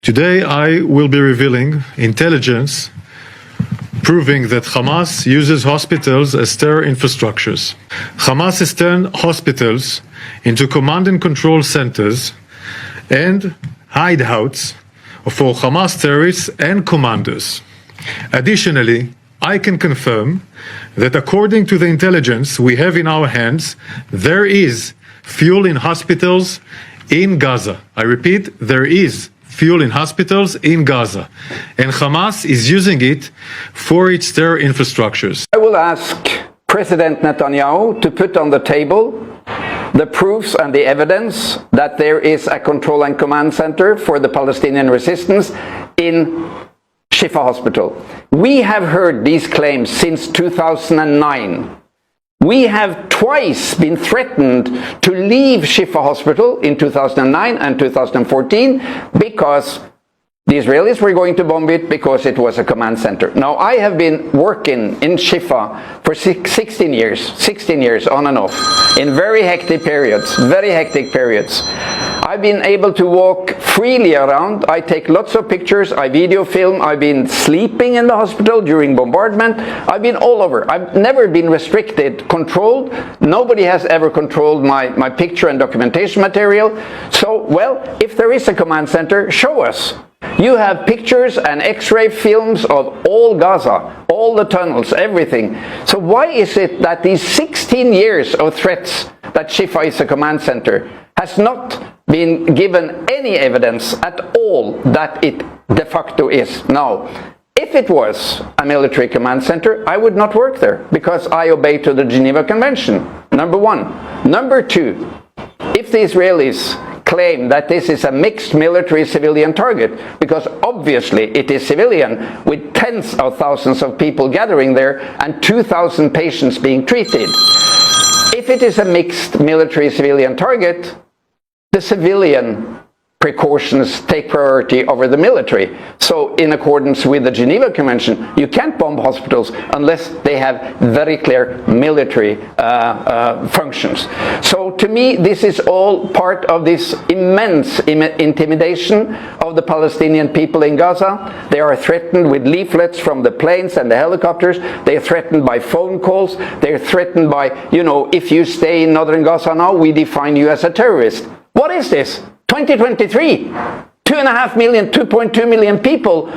Today I will be revealing intelligence proving that Hamas uses hospitals as terror infrastructures. Hamas has turned hospitals into command and control centers and hideouts for Hamas terrorists and commanders. Additionally, I can confirm that according to the intelligence we have in our hands, there is fuel in hospitals in Gaza. I repeat, there is fuel in hospitals in Gaza, and Hamas is using it for its terror infrastructures. I will ask President Netanyahu to put on the table the proofs and the evidence that there is a control and command center for the Palestinian resistance in Shifa Hospital. We have heard these claims since 2009. We have twice been threatened to leave Shifa Hospital in 2009 and 2014 because the Israelis were going to bomb it because it was a command center. Now, I have been working in Shifa for 16 years on and off, in very hectic periods. I've been able to walk freely around. I take lots of pictures, I video film, I've been sleeping in the hospital during bombardment. I've been all over. I've never been restricted, controlled. Nobody has ever controlled my picture and documentation material. So, well, if there is a command center, show us. You have pictures and x-ray films of all Gaza, all the tunnels, everything. So why is it that these 16 years of threats that Shifa is a command center has not been given any evidence at all that it de facto is? Now, if it was a military command center, I would not work there because I obey to the Geneva Convention, number one. Number two, if the Israelis claim that this is a mixed military-civilian target, because obviously it is civilian, with tens of thousands of people gathering there and 2,000 patients being treated. If it is a mixed military-civilian target, the civilian precautions take priority over the military. So in accordance with the Geneva Convention, you can't bomb hospitals unless they have very clear military functions. So to me, this is all part of this immense intimidation of the Palestinian people in Gaza. They are threatened with leaflets from the planes and the helicopters. They are threatened by phone calls. They are threatened by, you know, if you stay in northern Gaza now, we define you as a terrorist. What is this? 2023, 2.5 million, 2.2 million people,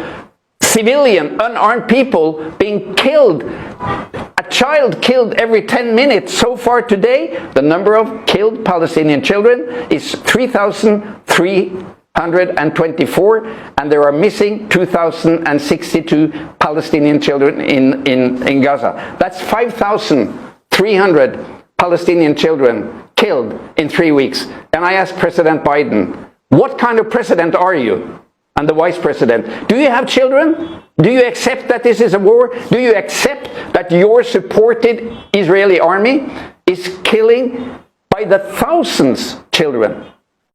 civilian, unarmed people being killed. A child killed every 10 minutes. So far today, the number of killed Palestinian children is 3,324, and there are missing 2,062 Palestinian children in Gaza. That's 5,300 Palestinian children killed in 3 weeks. And I asked President Biden, what kind of president are you? And the vice president, do you have children? Do you accept that this is a war? Do you accept that your supported Israeli army is killing by the thousands children?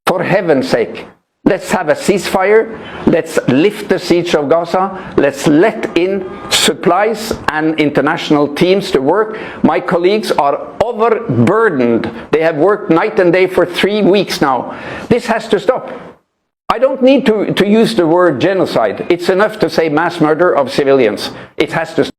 For heaven's sake, let's have a ceasefire. Let's lift the siege of Gaza. Let's let in supplies and international teams to work. My colleagues are overburdened. They have worked night and day for 3 weeks now. This has to stop. I don't need to use the word genocide. It's enough to say mass murder of civilians. It has to stop.